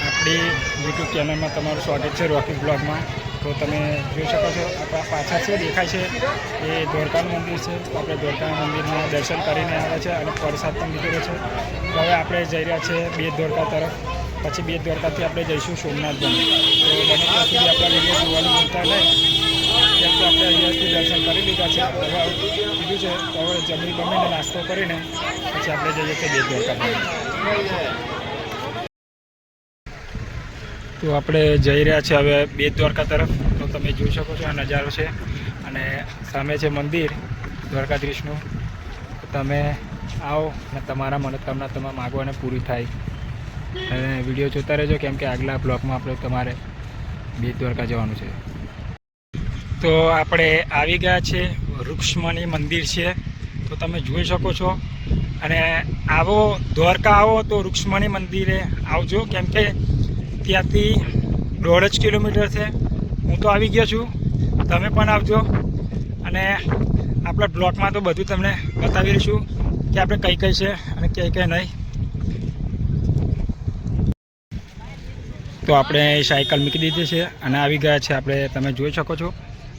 આપણી યુટ્યુબ ચેનલમાં તમારું સ્વાગત છે રોકી બ્લોગમાં। તો તમે જોઈ શકો છો આપણા પાછળ છે દેખાય છે એ દ્વારકાનું મંદિર છે। તો આપણે દ્વારકાના મંદિરમાં દર્શન કરીને આવ્યા છે અને પ્રસાદ પણ લીધેલો છે। તો હવે આપણે જઈ રહ્યા છીએ બેટ દ્વારકા તરફ, પછી બેટ દ્વારકાથી આપણે જઈશું સોમનાથ મંદિર। તો બને ત્યાં સુધી આપણા વિડીયો જોવાનું ભૂલતા નહીં, કેમ કે આપણે અહીંયાથી દર્શન કરી લીધા છે। હવે કીધું છે તો હવે જમી બમીને નાસ્તો કરીને પછી આપણે જઈએ છીએ બેટ દ્વારકા। તો આપણે જઈ રહ્યા છીએ હવે બેટ દ્વારકા તરફ। તો તમે જોઈ શકો છો આ નજારો છે અને સામે છે મંદિર દ્વારકાધીશનું। તો તમે આવો અને તમારા મનોકામના તમે માગો અને પૂરી થાય। અને વિડીયો જોતા રહેજો, કેમ કે આગલા બ્લોગમાં આપણે તમારે બેટ દ્વારકા જવાનું છે। તો આપણે આવી ગયા છે રૂક્ષ્મણી મંદિર છે, તો તમે જોઈ શકો છો। અને આવો દ્વારકા આવો તો રૂક્ષ્મણી મંદિરે આવજો, કેમ કે ત્યાંથી 1.5 કિલોમીટર છે। હું તો આવી ગયો છું, તમે પણ આવજો। અને આપણા બ્લોગમાં તો બધું તમને બતાવી દઈશું કે આપણે કઈ કઈ છે અને કઈ કઈ નહીં। તો આપણે સાયકલ મૂકી દીધી છે અને આવી ગયા છે આપણે, તમે જોઈ શકો છો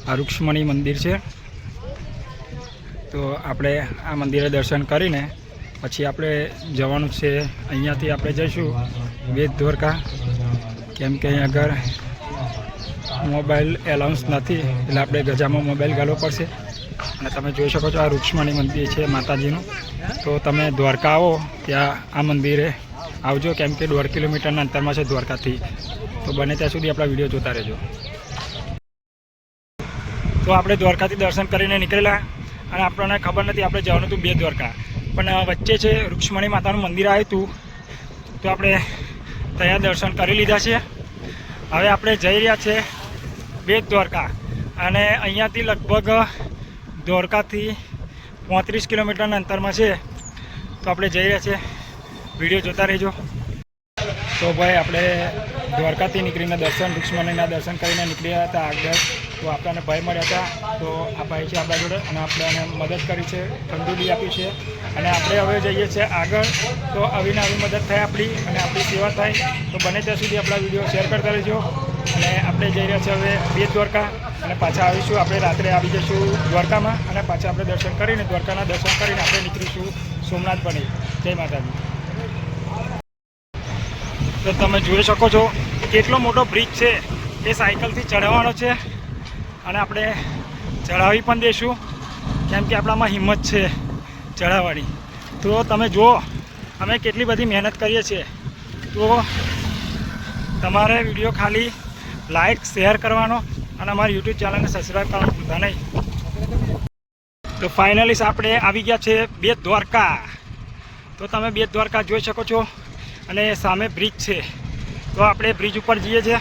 આ રૂક્ષ્મણી મંદિર છે। તો આપણે આ મંદિરે દર્શન કરીને પછી આપણે જવાનું છે, અહીંયાથી આપણે જઈશું બેટ દ્વારકા, કેમ કે અહીં આગળ મોબાઈલ એલાઉન્સ નથી એટલે આપણે ગજામાં મોબાઈલ ગાળવો પડશે। અને તમે જોઈ શકો છો આ રૂક્ષ્મણી મંદિર છે માતાજીનું। તો તમે દ્વારકા આવો ત્યાં આ મંદિરે આવજો, કેમ કે 1.5 કિલોમીટરના અંતરમાં છે દ્વારકાથી। તો બને ત્યાં સુધી આપણા વિડીયો જોતા રહેજો। તો આપણે દ્વારકાથી દર્શન કરીને નીકળેલા અને આપણને ખબર નથી આપણે જવાનું હતું બેટ દ્વારકા, પણ વચ્ચે છે રૂક્ષ્મણી માતાનું મંદિર આવ્યું હતું, તો આપણે ત્યાં દર્શન કરી લીધા છે। હવે આપણે જઈ રહ્યા છે બેટ દ્વારકા અને અહીંયાથી લગભગ દ્વારકાથી 35 કિલોમીટરના અંતરમાં છે। તો આપણે જઈ રહ્યા છીએ, વિડીયો જોતા રહેજો। તો ભાઈ આપણે દ્વારકાથી નીકળીને રૂક્ષ્મણીના દર્શન કરીને નીકળ્યા હતા આગળ। તો આપણને ભાઈ મળ્યા હતા, તો આ ભાઈ છે આપણા જોડે અને આપણે મદદ કરી છે, ઠંડુલી આપી છે અને આપણે હવે જઈએ છીએ આગળ। તો આવીને આવી મદદ થાય આપણી અને આપણી સેવા થાય। તો બને ત્યાં સુધી આપણા વિડીયો શેર કરતા રહેજો। અને આપણે જઈ રહ્યા છીએ હવે બેટ દ્વારકા અને પાછા આવીશું, આપણે રાત્રે આવી જઈશું દ્વારકામાં અને પાછા આપણે દર્શન કરીને દ્વારકાના દર્શન કરીને આપણે નીકળીશું સોમનાથ બની। જય માતાજી। તો તમે જોઈ શકો છો કેટલો મોટો બ્રિજ છે, એ સાયકલથી ચડાવવાનો છે અને આપણે ચડાવી પણ દઈશું, કેમ કે આપણામાં હિંમત છે ચડાવવાની। તો તમે જુઓ અમે કેટલી બધી મહેનત કરીએ છીએ। તો તમારે વિડીયો ખાલી લાઈક શેર કરવાનો અને અમારી યુટ્યુબ ચેનલને સબસ્ક્રાઈબ કરવાનું ભૂલતા નહીં। તો ફાઇનલી આપણે આવી ગયા છે બેટ દ્વારકા। તો તમે બેટ દ્વારકા જોઈ શકો છો અને સામે બ્રિજ છે, તો આપણે બ્રિજ ઉપર જઈએ છીએ।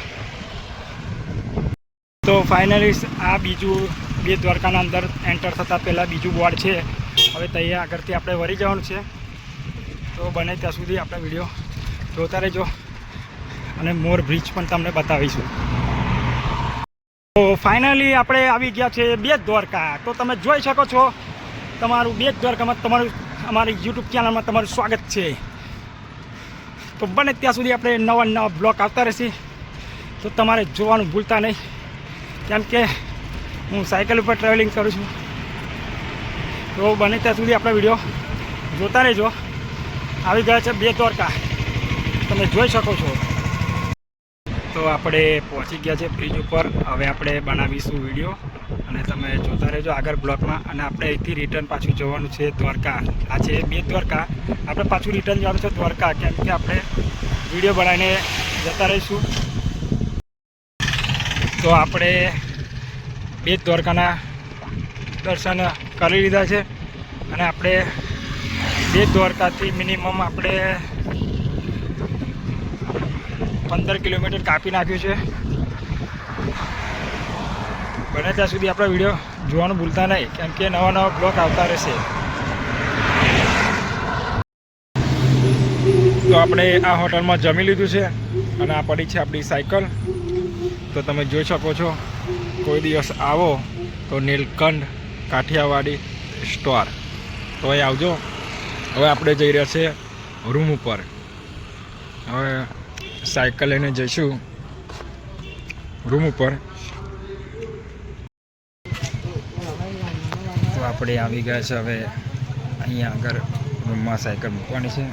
તો ફાઇનલી આ બીજું બેટ દ્વારકાના અંદર એન્ટર થતાં પહેલાં બીજું બોર્ડ છે, હવે ત્યાં આગળથી આપણે વળી જવાનું છે। તો બને ત્યાં સુધી આપણે વિડીયો જોતા રહેજો અને મોર બ્રિજ પણ તમને બતાવીશું। તો ફાઇનલી આપણે આવી ગયા છે બેટ દ્વારકા। તો તમે જોઈ શકો છો તમારું બેટ દ્વારકામાં તમારું અમારી યુટ્યુબ ચેનલમાં તમારું સ્વાગત છે। તો બને ત્યાં સુધી આપણે નવા બ્લોગ આવતા રહેશે, તો તમારે જોવાનું ભૂલતા નહીં, કેમ કે હું સાયકલ ઉપર ટ્રાવેલિંગ કરું છું। તો બને ત્યાં સુધી આપણા વિડીયો જોતા રહેજો। આવી ગયા છે બેટ દ્વારકા, તમે જોઈ શકો છો। તો આપણે પહોંચી ગયા છે બ્રિજ ઉપર, હવે આપણે બનાવીશું વિડીયો અને તમે જોતા રહેજો આગળ બ્લોગમાં। અને આપણે અહીંથી રિટર્ન પાછું જવાનું છે દ્વારકા। આ છે બેટ દ્વારકા, આપણે પાછું રિટર્ન જવાનું છે દ્વારકા, કેમ કે આપણે વિડીયો બનાવીને જતા રહીશું। તો આપણે બેટ દ્વારકાના દર્શન કરી લીધા છે અને આપણે બેટ દ્વારકાથી મિનિમમ આપણે 15 કિલોમીટર કાપી નાખ્યું છે। બને ત્યાં સુધી આપણા વિડીયો જોવાનું ભૂલતા નહીં, કેમ કે નવા બ્લોગ આવતા રહેશે। તો આપણે આ હોટલમાં જમી લીધું છે અને આ પડી છે આપણી સાયકલ। તો તમે જોઈ શકો છો, કોઈ દિવસ આવો તો નીલકંઠ કાઠિયાવાડી સ્ટોર તો એ આવજો। હવે આપણે જઈ રહ્યા છીએ રૂમ ઉપર। હવે સાયકલ લઈને જઈશું રૂમ ઉપર. તો આપણે આવી ગયા છે હવે અહીંયા આગળ રૂમમાં સાયકલ મૂકવાની છે.